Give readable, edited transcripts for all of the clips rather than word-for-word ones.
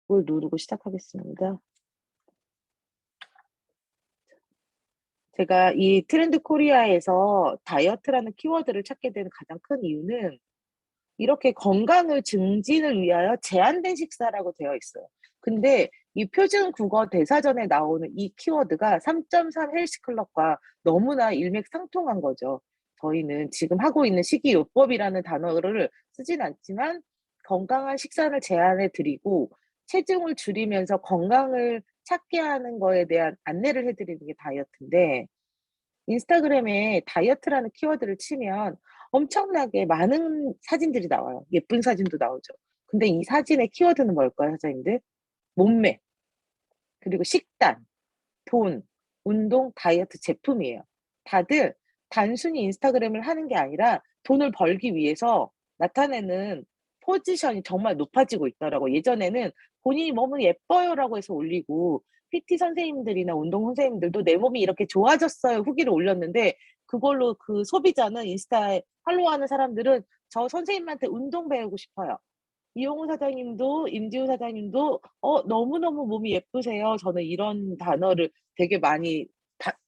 누르고 시작하겠습니다. 제가 이 트렌드 코리아에서 다이어트라는 키워드를 찾게 되는 가장 큰 이유는 이렇게 건강을 증진을 위하여 제한된 식사라고 되어 있어요. 근데 이 표준 국어 대사전에 나오는 이 키워드가 3.3 헬스 클럽과 너무나 일맥상통한 거죠. 저희는 지금 하고 있는 식이요법이라는 단어를 쓰진 않지만 건강한 식사를 제안해 드리고 체중을 줄이면서 건강을 찾게 하는 거에 대한 안내를 해 드리는 게 다이어트인데, 인스타그램에 다이어트라는 키워드를 치면 엄청나게 많은 사진들이 나와요. 예쁜 사진도 나오죠. 근데 이 사진의 키워드는 뭘까요, 선생님들? 몸매, 그리고 식단, 돈, 운동, 다이어트 제품이에요. 다들 단순히 인스타그램을 하는 게 아니라 돈을 벌기 위해서 나타내는 포지션이 정말 높아지고 있더라고요. 예전에는 본인이 "너무 예뻐요."라고 해서 올리고, PT 선생님들이나 운동 선생님들도 "내 몸이 이렇게 좋아졌어요." 후기를 올렸는데, 그걸로 그 소비자는, 인스타에 팔로우하는 사람들은 "저 선생님한테 운동 배우고 싶어요." 이용우 사장님도 임지우 사장님도 "너무너무 몸이 예쁘세요." 저는 이런 단어를 되게 많이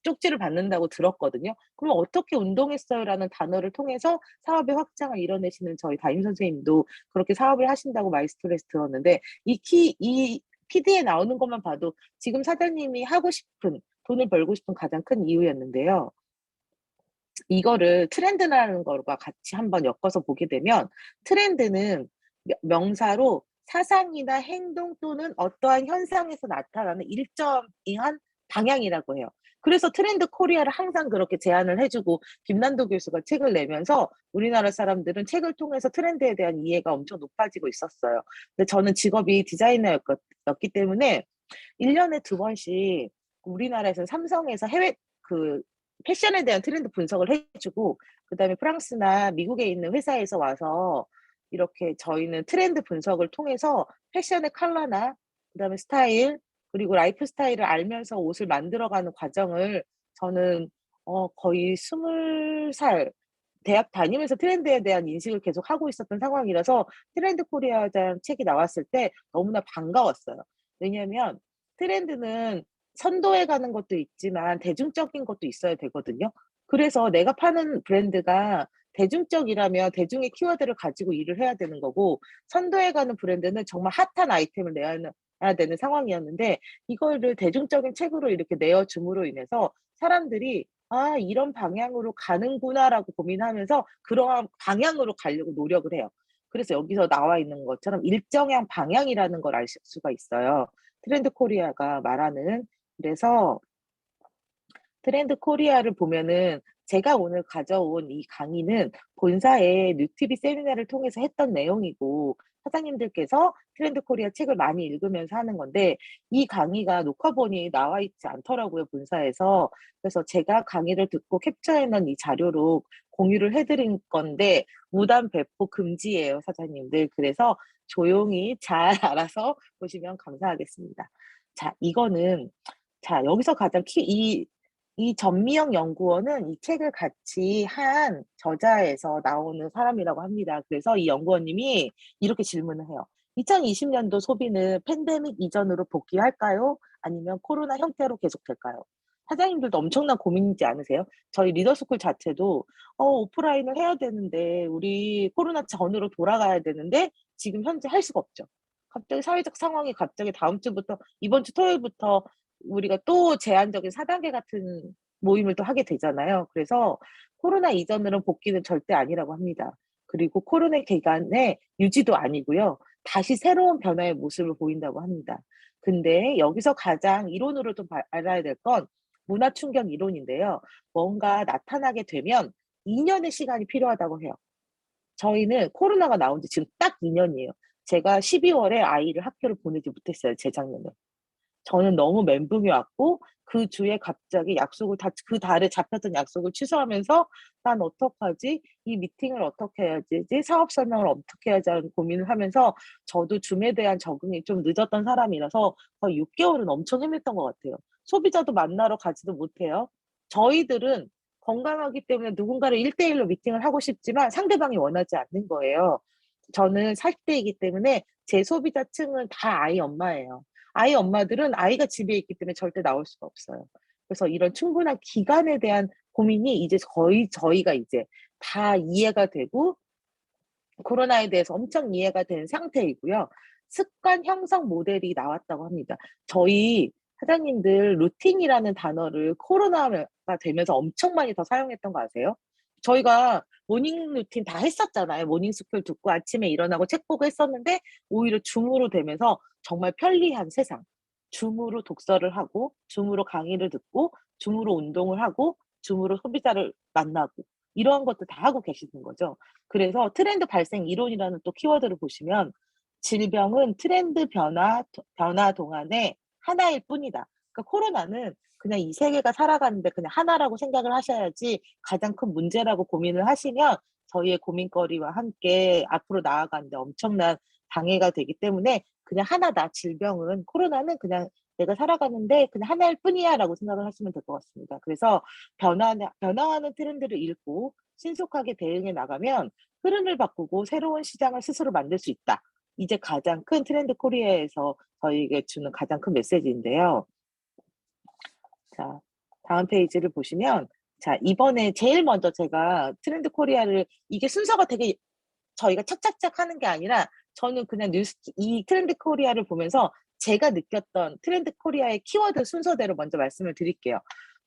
쪽지를 받는다고 들었거든요. 그럼 "어떻게 운동했어요?"라는 단어를 통해서 사업의 확장을 이뤄내시는 저희 담임 선생님도 그렇게 사업을 하신다고 마이스토리에서 들었는데, 이 피드에 나오는 것만 봐도 지금 사장님이 하고 싶은, 돈을 벌고 싶은 가장 큰 이유였는데요. 이거를 트렌드라는 거과 같이 한번 엮어서 보게 되면, 트렌드는 명사로 사상이나 행동 또는 어떠한 현상에서 나타나는 일정한 방향이라고 해요. 그래서 트렌드 코리아를 항상 그렇게 제안을 해 주고, 김난도 교수가 책을 내면서 우리나라 사람들은 책을 통해서 트렌드에 대한 이해가 엄청 높아지고 있었어요. 근데 저는 직업이 였기 때문에 1 년에 2 번씩 우리나라에서는 삼성에서 해외 그 패션에 대한 트렌드 분석을 해 주고, 그다음에 프랑스나 미국에 있는 회사에서 와서 이렇게 저희는 트렌드 분석을 통해서 패션의 컬러나 그다음에 스타일, 그리고 라이프 스타일을 알면서 옷을 만들어가는 과정을, 저는 거의 20살 대학 다니면서 트렌드에 대한 인식을 계속 하고 있었던 상황이라서 트렌드 코리아라는 책이 나왔을 때 너무나 반가웠어요. 왜냐하면 트렌드는 선도해 가는 것도 있지만 대중적인 것도 있어야 되거든요. 그래서 내가 파는 브랜드가 대중적이라면 대중의 키워드를 가지고 일을 해야 되는 거고, 선도해 가는 브랜드는 정말 핫한 아이템을 내야 되는 상황이었는데, 이거를 대중적인 책으로 이렇게 내어 줌으로 인해서 사람들이 '아 이런 방향으로 가는구나.'라고 고민하면서 그러한 방향으로 가려고 노력을 해요. 그래서 여기서 나와 있는 것처럼 일정한 방향이라는 걸 알 수가 있어요, 트렌드 코리아가 말하는. 그래서 트렌드 코리아를 보면은, 제가 오늘 가져온 이 강의는 본사의 뉴티비 세미나를 통해서 했던 내용이고, 사장님들께서 트렌드 코리아 책을 많이 읽으면서 하는 건데, 이 강의가 녹화본이 나와 있지 않더라고요, 본사에서. 그래서 제가 강의를 듣고 캡처해 놓은 이 자료로 공유를 해 드린 건데, 무단 배포 금지예요, 사장님들. 그래서 조용히 잘 알아서 보시면 감사하겠습니다. 자, 이거는, 자, 여기서 가장 이 전미영 연구원은 이 책을 같이 한 저자에서 나오는 사람이라고 합니다. 그래서 이 연구원님이 이렇게 질문을 해요. "2020년도 소비는 팬데믹 이전으로 복귀할까요? 아니면 코로나 형태로 계속될까요?" 사장님들도 엄청난 고민이지 않으세요? 저희 리더스쿨 자체도 오프라인을 해야 되는데, 우리 코로나 전으로 돌아가야 되는데 지금 현재 할 수가 없죠. 갑자기 사회적 상황이 갑자기 다음 주부터, 이번 주 토요일부터 우리가 또 제한적인 4 단계 같은 모임을 또 하게 되잖아요. 그래서 코로나 이전으로 복귀는 절대 아니라고 합니다. 그리고 코로나 기간에 유지도 아니고요. 다시 새로운 변화의 모습을 보인다고 합니다. 근데 여기서 가장 이론으로 좀 알아야 될 건 문화 충격 이론인데요. 뭔가 나타나게 되면 2 년의 시간이 필요하다고 해요. 저희는 코로나가 나온 지 지금 딱 2 년이에요. 제가 12 월에 아이를 학교를 보내지 못했어요, 재작년에. 저는 너무 멘붕이 왔고, 그 주에 갑자기 약속을 다, 그 달에 잡혔던 약속을 취소하면서 '난 어떡하지? 이 미팅을 어떻게 해야 되지? 사업 설명을 어떻게 해야지?'하는 고민을 하면서, 저도 줌에 대한 적응이 좀 늦었던 사람이라서 거의 6 개월은 엄청 헤맸던 것 같아요. 소비자도 만나러 가지도 못해요. 저희들은 건강하기 때문에 누군가를 1대1로 미팅을 하고 싶지만 상대방이 원하지 않는 거예요. 저는 40 대이기 때문에 재소비자층은 다 아이 엄마예요. 아이 엄마들은 아이가 집에 있기 때문에 절대 나올 수가 없어요. 그래서 이런 충분한 기간에 대한 고민이 이제 거의 저희가 이제 다 이해가 되고 코로나에 대해서 엄청 이해가 된 상태이고요. 습관 형성 모델이 나왔다고 합니다. 저희 사장님들 루틴이라는 단어를 코로나가 되면서 엄청 많이 더 사용했던 거 아세요? 저희가 모닝 루틴 다 했었잖아요. 모닝 스쿨 듣고 아침에 일어나고 책 보고 했었는데 오히려 줌으로 되면서 정말 편리한 세상. 줌으로 독서를 하고 줌으로 강의를 듣고 줌으로 운동을 하고 줌으로 소비자를 만나고 이러한 것도 다 하고 계시는 거죠. 그래서 트렌드 발생 이론이라는 또 키워드를 보시면 질병은 트렌드 변화 동안의 하나일 뿐이다. 그러니까 코로나는 그냥 이 세계가 살아가는데 그냥 하나라고 생각을 하셔야지 가장 큰 문제라고 고민을 하시면 저희의 고민거리와 함께 앞으로 나아가는데 엄청난 방해가 되기 때문에 그냥 하나다. 질병은 코로나는 그냥 내가 살아가는데 그냥 하나일 뿐이야라고 생각을 하시면 될 것 같습니다. 그래서 변화하는 트렌드를 읽고 신속하게 대응해 나가면 흐름을 바꾸고 새로운 시장을 스스로 만들 수 있다. 이제 가장 큰 트렌드 코리아에서 저희에게 주는 가장 큰 메시지인데요. 자, 다음 페이지를 보시면 자, 이번에 제일 먼저 제가 트렌드 코리아를 이게 순서가 되게 저희가 착착착 하는 게 아니라 저는 그냥 이 트렌드 코리아를 보면서 제가 느꼈던 트렌드 코리아의 키워드 순서대로 먼저 말씀을 드릴게요.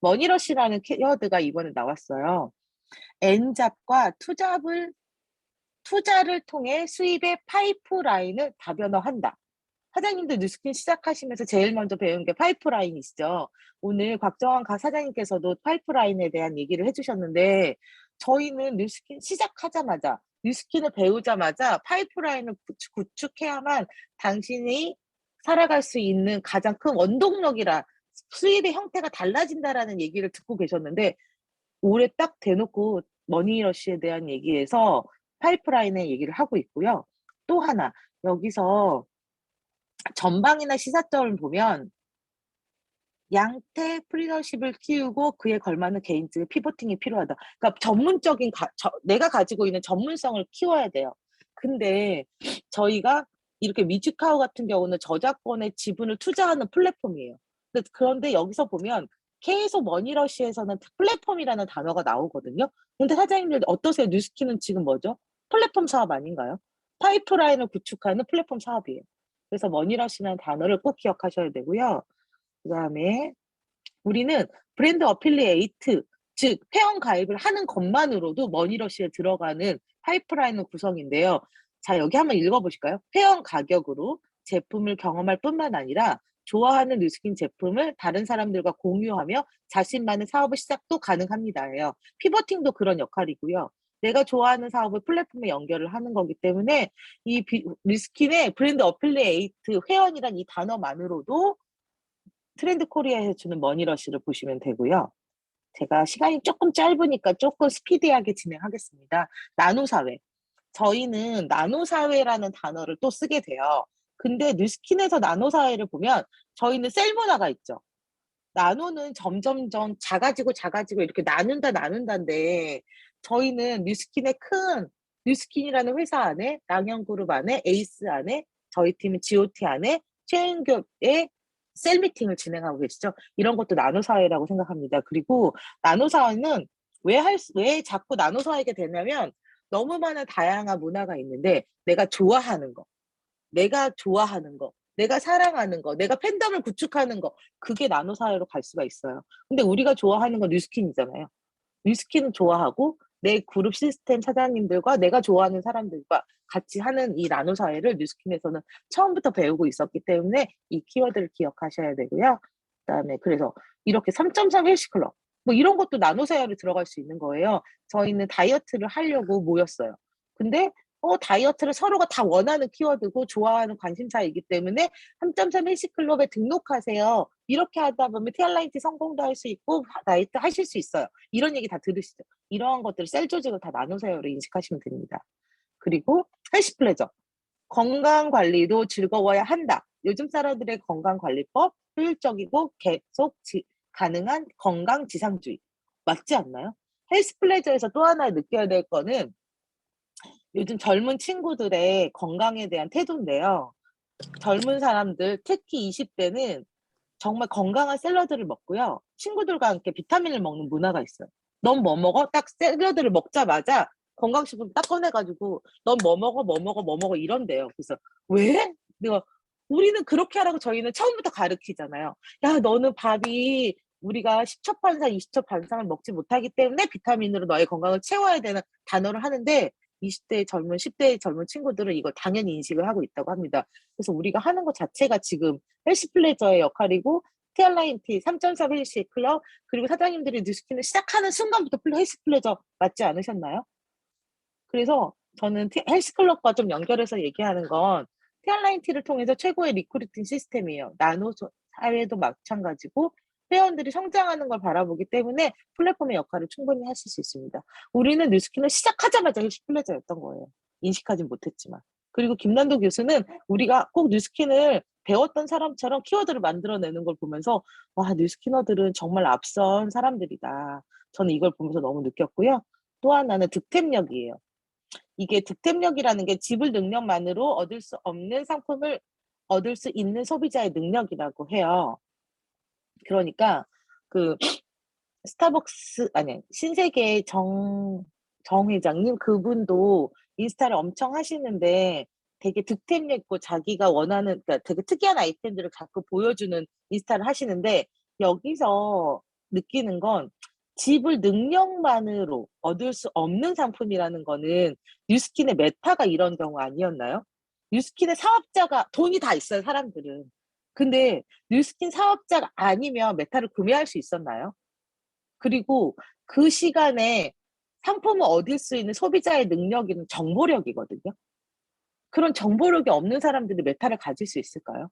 머니러시라는 키워드가 이번에 나왔어요. N잡과 투자를 통해 수입의 파이프라인을 다변화한다. 사장님들 뉴스킨 시작하시면서 제일 먼저 배운 게 파이프라인이시죠. 오늘 곽정환 사장님께서도 파이프라인에 대한 얘기를 해주셨는데 저희는 뉴스킨 시작하자마자 뉴스킨을 배우자마자 파이프라인을 구축해야만 당신이 살아갈 수 있는 가장 큰 원동력이라 수입의 형태가 달라진다라는 얘기를 듣고 계셨는데 올해 딱 대놓고 머니러시에 대한 얘기에서 파이프라인의 얘기를 하고 있고요. 또 하나 여기서 전방이나 시사점을 보면 양태 프리더십을 키우고 그에 걸맞는 개인적인 피보팅이 필요하다. 그러니까 전문적인 내가 가지고 있는 전문성을 키워야 돼요. 근데 저희가 이렇게 뮤직하우 같은 경우는 저작권의 지분을 투자하는 플랫폼이에요. 그런데 여기서 보면 계속 머니러시에서는 플랫폼이라는 단어가 나오거든요. 근데 사장님들 어떠세요? 뉴스키는 지금 뭐죠? 플랫폼 사업 아닌가요? 파이프라인을 구축하는 플랫폼 사업이에요. 그래서 머니러시라는 단어를 꼭 기억하셔야 되고요. 그다음에 우리는 브랜드 어필리에이트, 즉 회원 가입을 하는 것만으로도 머니러시에 들어가는 파이프라인 구성인데요. 자, 여기 한번 읽어보실까요? 회원 가격으로 제품을 경험할 뿐만 아니라 좋아하는 뉴스킨 제품을 다른 사람들과 공유하며 자신만의 사업의 시작도 가능합니다예요. 피버팅도 그런 역할이고요. 내가 좋아하는 사업을 플랫폼에 연결을 하는 거기 때문에 이 뉴스킨의 브랜드 어필리에이트 회원이란 이 단어만으로도 트렌드 코리아에서 주는 머니러시를 보시면 되고요. 제가 시간이 조금 짧으니까 조금 스피디하게 진행하겠습니다. 나노사회. 저희는 나노사회라는 단어를 또 쓰게 돼요. 근데 뉴스킨에서 나노사회를 보면 저희는 셀 문화가 있죠. 나노는 점점점 작아지고 이렇게 나눈다인데 저희는 뉴스킨이라는 회사 안에 랑영그룹 안에 에이스 안에 저희 팀은 GOT 안에 최은겹의 셀 미팅을 진행하고 계시죠. 이런 것도 나노사회라고 생각합니다. 그리고 나노사회는 왜 자꾸 나노사회가 되냐면 너무 많은 다양한 문화가 있는데 내가 좋아하는 거, 내가 사랑하는 거, 내가 팬덤을 구축하는 거, 그게 나노 사회로 갈 수가 있어요. 근데 우리가 좋아하는 건 뉴스킨이잖아요. 뉴스킨은 좋아하고 내 그룹 시스템 사장님들과 내가 좋아하는 사람들과 같이 하는 이 나노 사회를 뉴스킨에서는 처음부터 배우고 있었기 때문에 이 키워드를 기억하셔야 되고요. 그다음에 그래서 이렇게 3.3 헬스클럽 뭐 이런 것도 나노 사회로 들어갈 수 있는 거예요. 저희는 다이어트를 하려고 모였어요. 근데 다이어트를 서로가 다 원하는 키워드고 좋아하는 관심사이기 때문에 3.3 헬스클럽에 등록하세요. 이렇게 하다 보면 티알라인티 성공도 할 수 있고 다이어트 하실 수 있어요. 이런 얘기 다 들으시죠? 이러한 것들을 셀 조직을 다 나누세요로 인식하시면 됩니다. 그리고 헬스 플레저. 건강 관리도 즐거워야 한다. 요즘 사람들의 건강 관리법 효율적이고 계속 가능한 건강 지상주의. 맞지 않나요? 헬스 플레저에서 또 하나 느껴야 될 거는 요즘 젊은 친구들의 건강에 대한 태도인데요. 젊은 사람들, 특히 20대는 정말 건강한 샐러드를 먹고요. 친구들과 함께 비타민을 먹는 문화가 있어요. "넌 뭐 먹어?" 딱 샐러드를 먹자마자 건강식품 딱 꺼내 가지고 "넌 뭐 먹어? 뭐 먹어? 뭐 먹어?" 이런대요. 그래서 "왜?" 내가 우리는 그렇게 하라고 저희는 처음부터 가르치잖아요. "야 너는 밥이 우리가 10첩 반상, 20첩 반상을 먹지 못하기 때문에 비타민으로 너의 건강을 채워야 되는." 단어를 하는데 20대 젊은 10대 젊은 친구들은 이걸 당연히 인식을 하고 있다고 합니다. 그래서 우리가 하는 것 자체가 지금 헬스 플레저의 역할이고 티알라인티 3.3 헬스 클럽 그리고 사장님들이 뉴스킨을 시작하는 순간부터 헬스 플레저 맞지 않으셨나요? 그래서 저는 헬스클럽과 좀 연결해서 얘기하는 건 티알라인티를 통해서 최고의 리크루팅 시스템이에요. 나노 사회도 마찬가지고 회원들이 성장하는 걸 바라보기 때문에 플랫폼의 역할을 충분히 하실 수 있습니다. 우리는 뉴스킨을 시작하자마자 헬스 플레저였던 거예요. 인식하진 못했지만. 그리고 김난도 교수는 우리가 꼭 뉴스킨을 배웠던 사람처럼 키워드를 만들어내는 걸 보면서 '와 뉴스키너들은 정말 앞선 사람들이다.' 저는 이걸 보면서 너무 느꼈고요. 또 하나는 득템력이에요. 이게 득템력이라는 게 지불 능력만으로 얻을 수 없는 상품을 얻을 수 있는 소비자의 능력이라고 해요. 그러니까 그 스타벅스 아니 신세계의 정 회장님 그분도 인스타를 엄청 하시는데 되게 득템력 있고 자기가 원하는 그러니까 되게 특이한 아이템들을 자꾸 보여주는 인스타를 하시는데 여기서 느끼는 건 지불 능력만으로 얻을 수 없는 상품이라는 거는 뉴스킨의 메타가 이런 경우 아니었나요? 뉴스킨의 사업자가 돈이 다 있어요, 사람들은. 근데 뉴스킨 사업자가 아니면 메타를 구매할 수 있었나요? 그리고 그 시간에 상품을 얻을 수 있는 소비자의 능력은 정보력이거든요. 그런 정보력이 없는 사람들이 메타를 가질 수 있을까요?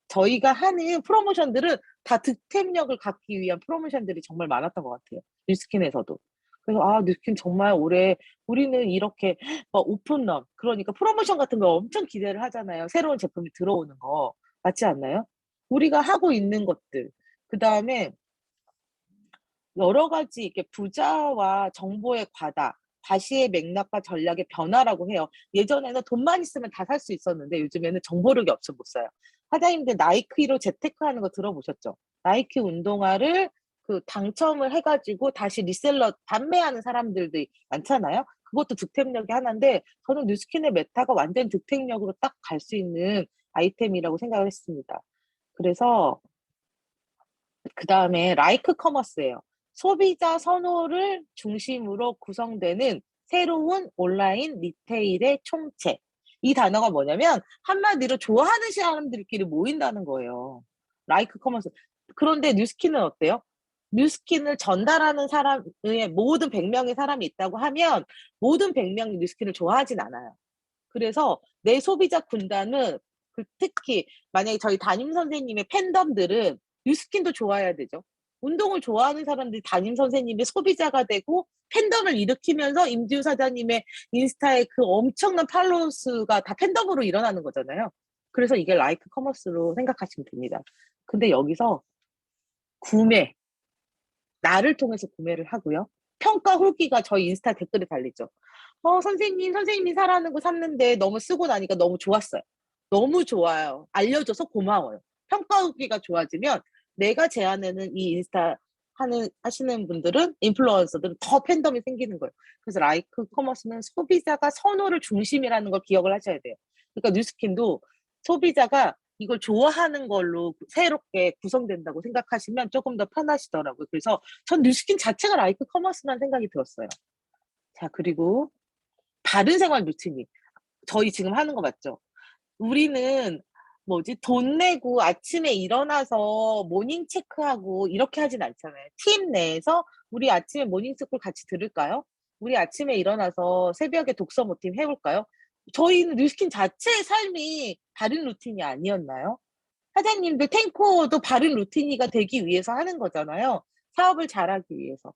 저희가 하는 프로모션들은 다 득템력을 갖기 위한 프로모션들이 정말 많았던 것 같아요, 뉴스킨에서도. 그래서 '아 뉴스킨 정말 올해 우리는 이렇게' 막 오픈런 그러니까 프로모션 같은 거 엄청 기대를 하잖아요, 새로운 제품이 들어오는 거. 맞지 않나요? 우리가 하고 있는 것들 그다음에 여러 가지 이렇게 부자와 정보의 과다, 과시의 맥락과 전략의 변화라고 해요. 예전에는 돈만 있으면 다 살 수 있었는데 요즘에는 정보력이 없으면 못 사요. 사장님들 나이키로 재테크하는 거 들어보셨죠? 나이키 운동화를 그 당첨을 해 가지고 다시 리셀러 판매하는 사람들도 많잖아요. 그것도 득템력의 하나인데 저는 뉴스킨의 메타가 완전 득템력으로 딱 갈 수 있는 아이템이라고 생각을 했습니다. 그래서 그다음에 라이크 커머스예요. 소비자 선호를 중심으로 구성되는 새로운 온라인 리테일의 총체. 이 단어가 뭐냐면 한마디로 좋아하는 사람들끼리 모인다는 거예요. 라이크 커머스. 그런데 뉴스킨은 어때요? 뉴스킨을 전달하는 사람의 모든 100 명의 사람이 있다고 하면 모든 100 명이 뉴스킨을 좋아하진 않아요. 그래서 내 소비자 군단은 특히 만약에 저희 담임 선생님의 팬덤들은 뉴스킨도 좋아해야 되죠. 운동을 좋아하는 사람들이 담임 선생님의 소비자가 되고 팬덤을 일으키면서 임지우 사장님의 인스타에 그 엄청난 팔로워 수가 다 팬덤으로 일어나는 거잖아요. 그래서 이게 라이크 커머스로 생각하시면 됩니다. 근데 여기서 구매, 나를 통해서 구매를 하고요. 평가 후기가 저희 인스타 댓글에 달리죠. 선생님이 사라는 거 샀는데 너무 쓰고 나니까 너무 좋았어요. 너무 좋아요. 알려줘서 고마워요." 평가 후기가 좋아지면 내가 제안하는 이 인스타 하시는 분들은 인플루언서들은 더 팬덤이 생기는 거예요. 그래서 라이크 커머스는 소비자가 선호를 중심이라는 걸 기억을 하셔야 돼요. 그러니까 뉴스킨도 소비자가 이걸 좋아하는 걸로 새롭게 구성된다고 생각하시면 쪼금 더 편하시더라고요. 그래서 전 뉴스킨 자체가 라이크 커머스라는 생각이 들었어요. 자 그리고 바른 생활 루틴이 저희 지금 하는 거 맞죠? 우리는 뭐지 돈 내고 아침에 일어나서 모닝 체크하고 이렇게 하진 않잖아요. 팀 내에서 "우리 아침에 모닝 체크를 같이 들을까요? 우리 아침에 일어나서 새벽에 독서 모임 해 볼까요?" 저희는 뉴스킨 자체의 삶이 바른 루틴이 아니었나요? 사장님들 탱코도 바른 루틴이가 되기 위해서 하는 거잖아요. 사업을 잘하기 위해서.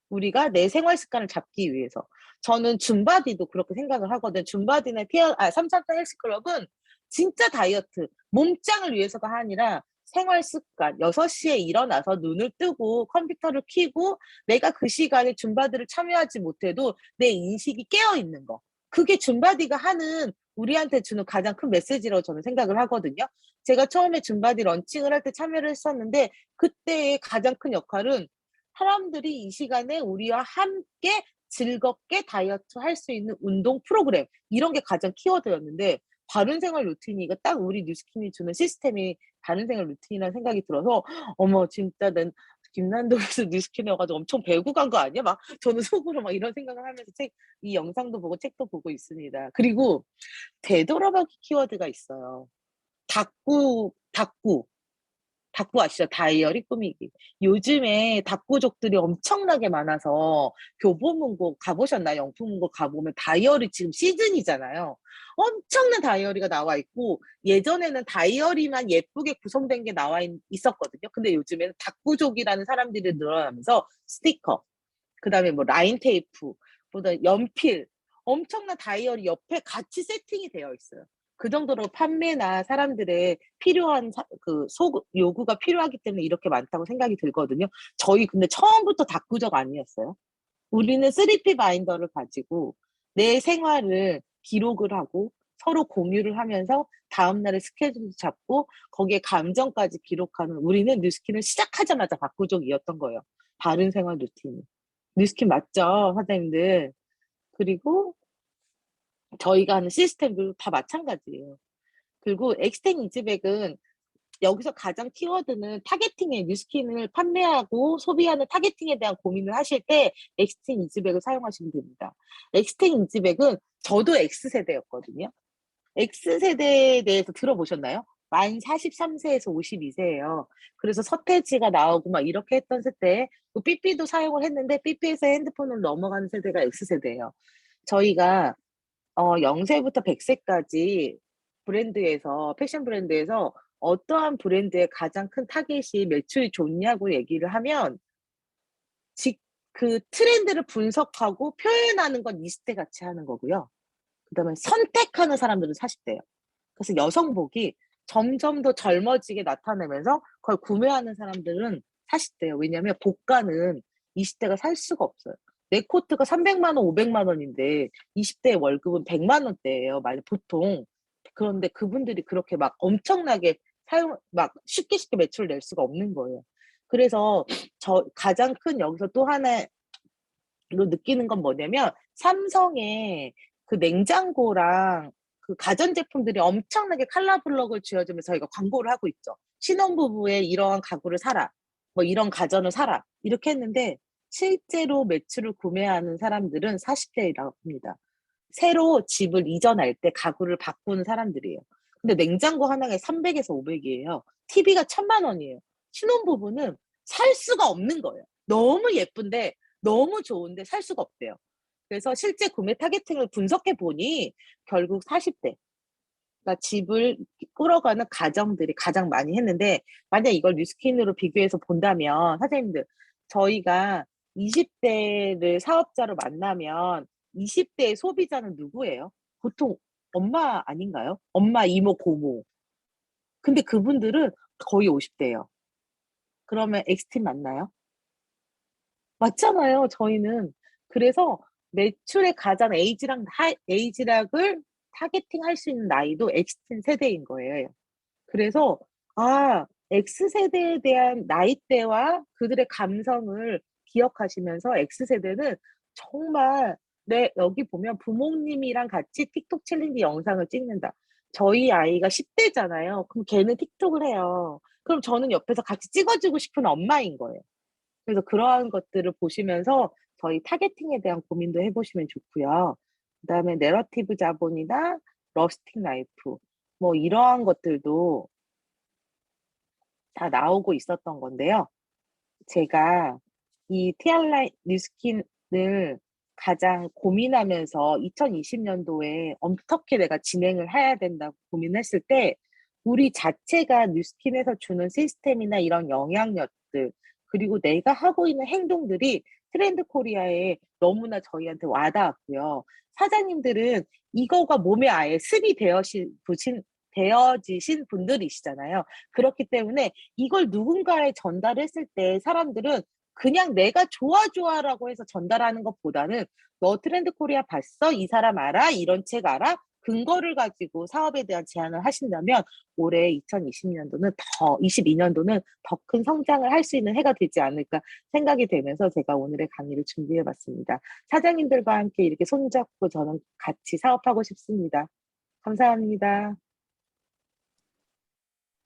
우리가 내 생활 습관을 잡기 위해서. 저는 줌바디도 그렇게 생각을 하거든. 줌바디나 삼삼사 헬스클럽은 진짜 다이어트, 몸짱을 위해서가 아니라 생활 습관, 6 시에 일어나서 눈을 뜨고 컴퓨터를 켜고 내가 그 시간에 줌바디를 참여하지 못해도 내 인식이 깨어 있는 거. 그게 줌바디가 하는 우리한테 주는 가장 큰 메시지라고 저는 생각을 하거든요. 제가 처음에 줌바디 런칭을 할 때 참여를 했었는데 그때의 가장 큰 역할은 사람들이 이 시간에 우리와 함께 즐겁게 다이어트 할 수 있는 운동 프로그램 이런 게 가장 키워드였는데 바른생활 루틴이 이거 딱 우리 뉴스킨이 주는 시스템이 바른생활 루틴이라는 생각이 들어서 어머 진짜 난 김난도에서 뉴스킨에 와가지고 엄청 배우고 간 거 아니야? 막 저는 속으로 막 이런 생각을 하면서 이 영상도 보고 책도 보고 있습니다. 그리고 되돌아보기 키워드가 있어요. 닭구 아시죠? 다이어리 꾸미기. 요즘에 닭구족들이 엄청나게 많아서 교보문고 가보셨나요? 영풍문고 가보면 다이어리 지금 시즌이잖아요. 엄청난 다이어리가 나와 있고 예전에는 다이어리만 예쁘게 구성된 게 나와 있었거든요. 근데 요즘에는 닭구족이라는 사람들이 늘어나면서 스티커, 그다음에 뭐 라인 테이프, 보다 연필, 엄청난 다이어리 옆에 같이 세팅이 되어 있어요. 그 정도로 판매나 사람들의 필요한 요구가 필요하기 때문에 이렇게 많다고 생각이 들거든요. 저희 근데 처음부터 다꾸적 아니었어요. 우리는 3P 바인더를 가지고 내 생활을 기록을 하고 서로 공유를 하면서 다음날에 스케줄도 잡고 거기에 감정까지 기록하는 우리는 뉴스킨을 시작하자마자 다꾸족이었던 거예요. 바른 생활 루틴이. 뉴스킨 맞죠, 사장님들? 그리고 저희가 하는 시스템도 다 마찬가지예요. 그리고 엑스텐 이즈백은 여기서 가장 키워드는 타겟팅에 뉴스킨을 판매하고 소비하는 타겟팅에 대한 고민을 하실 때 엑스텐 이즈백을 사용하시면 됩니다. 엑스텐 이즈백은 저도 X세대였거든요. X세대에 대해서 들어보셨나요? 만 43세에서 52세예요. 그래서 서태지가 나오고 막 이렇게 했던 세대에 삐삐도 사용을 했는데 삐삐에서 핸드폰으로 넘어가는 세대가 X세대예요. 저희가 0세부터 100세까지 브랜드에서 패션 브랜드에서 어떠한 브랜드의 가장 큰 타겟이 매출이 좋냐고 얘기를 하면 그 트렌드를 분석하고 표현하는 건 20대 같이 하는 거고요. 그다음에 선택하는 사람들은 40대예요. 그래서 여성복이 점점 더 젊어지게 나타내면서 그걸 구매하는 사람들은 40대예요. 왜냐하면 고가는 20대가 살 수가 없어요. 내 코트가 300만 원, 500만 원인데 20대의 월급은 100만 원대예요. 보통. 그런데 그분들이 그렇게 막 엄청나게 막 쉽게 매출을 낼 수가 없는 거예요. 그래서 가장 큰 여기서 또 하나로 느끼는 건 뭐냐면 삼성의 그 냉장고랑 그 가전제품들이 엄청나게 칼라블럭을 쥐어주면서 저희가 광고를 하고 있죠. 신혼부부의 이러한 가구를 사라. 뭐 이런 가전을 사라. 이렇게 했는데 실제로 매출을 구매하는 사람들은 40대라고 합니다. 새로 집을 이전할 때 가구를 바꾸는 사람들이에요. 근데 냉장고 하나에 300에서 500이에요. TV가 1000만 원이에요. 신혼부부는 살 수가 없는 거예요. 너무 예쁜데 너무 좋은데 살 수가 없대요. 그래서 실제 구매 타겟팅을 분석해 보니 결국 40대, 그러니까 집을 끌어가는 가정들이 가장 많이 했는데 만약 이걸 뉴스킨으로 비교해서 본다면 사장님들 저희가 20대를 사업자로 만나면 20대의 소비자는 누구예요? 보통 엄마 아닌가요? 엄마, 이모, 고모. 근데 그분들은 거의 50대예요. 그러면 엑스팀 맞나요? 맞잖아요, 저희는. 그래서 매출의 가장 에이지락을 타겟팅할 수 있는 나이도 X팀 세대인 거예요. 그래서 X세대에 대한 나이대와 그들의 감성을 기억하시면서 X세대는 정말 여기 보면 부모님이랑 같이 틱톡 챌린지 영상을 찍는다. 저희 아이가 10대잖아요. 그럼 걔는 틱톡을 해요. 그럼 저는 옆에서 같이 찍어주고 싶은 엄마인 거예요. 그래서 그러한 것들을 보시면서 저희 타겟팅에 대한 고민도 해보시면 좋고요. 그다음에 내러티브 자본이나 러스틱 라이프 뭐 이러한 것들도 다 나오고 있었던 건데요. 제가 이 티알라 뉴스킨을 가장 고민하면서 2020년도에 어떻게 내가 진행을 해야 된다고 고민했을 때 우리 자체가 뉴스킨에서 주는 시스템이나 이런 영향력들 그리고 내가 하고 있는 행동들이 트렌드 코리아에 너무나 저희한테 와닿았고요. 사장님들은 이거가 몸에 아예 습이 되어지신 분들이시잖아요. 그렇기 때문에 이걸 누군가에 전달했을 때 사람들은 그냥 내가 "좋아, 좋아."라고 해서 전달하는 것보다는 "너 트렌드 코리아 봤어? 이 사람 알아? 이런 책 알아?" 근거를 가지고 사업에 대한 제안을 하신다면 올해 2020 년도는 더 22 년도는 더 큰 성장을 할 수 있는 해가 되지 않을까 생각이 되면서 제가 오늘의 강의를 준비해 봤습니다. 사장님들과 함께 이렇게 손잡고 저는 같이 사업하고 싶습니다. 감사합니다.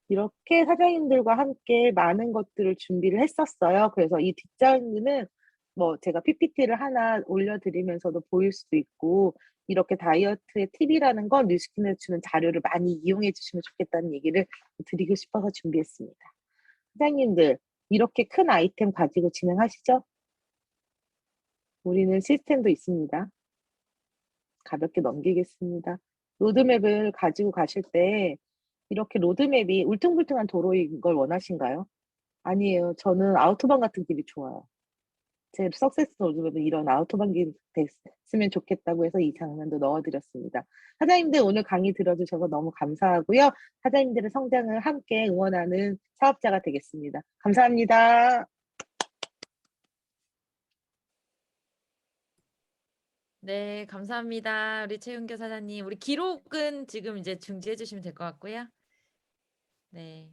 이렇게 사장님들과 함께 많은 것들을 준비를 했었어요. 그래서 이 뒷장에는 뭐 제가 PPT를 하나 올려 드리면서도 보일 수도 있고 이렇게 다이어트의 팁이라는 건 뉴스킨에 주는 자료를 많이 이용해 주시면 좋겠다는 얘기를 드리고 싶어서 준비했습니다. 사장님들 이렇게 큰 아이템 가지고 진행하시죠? 우리는 시스템도 있습니다. 가볍게 넘기겠습니다. 로드맵을 가지고 가실 때 이렇게 로드맵이 울퉁불퉁한 도로인 걸 원하신가요? 아니에요. 저는 아우토반 같은 길이 좋아요. 제 석세스 로드맵은 이런 아우토반 길이 됐으면 좋겠다고 해서 이 장면도 넣어 드렸습니다. 사장님들 오늘 강의 들어 주셔서 너무 감사하고요. 사장님들의 성장을 함께 응원하는 사업자가 되겠습니다. 감사합니다. 네, 감사합니다. 우리 최윤교 사장님. 우리 기록은 지금 이제 중지해 주시면 될 것 같고요. 네.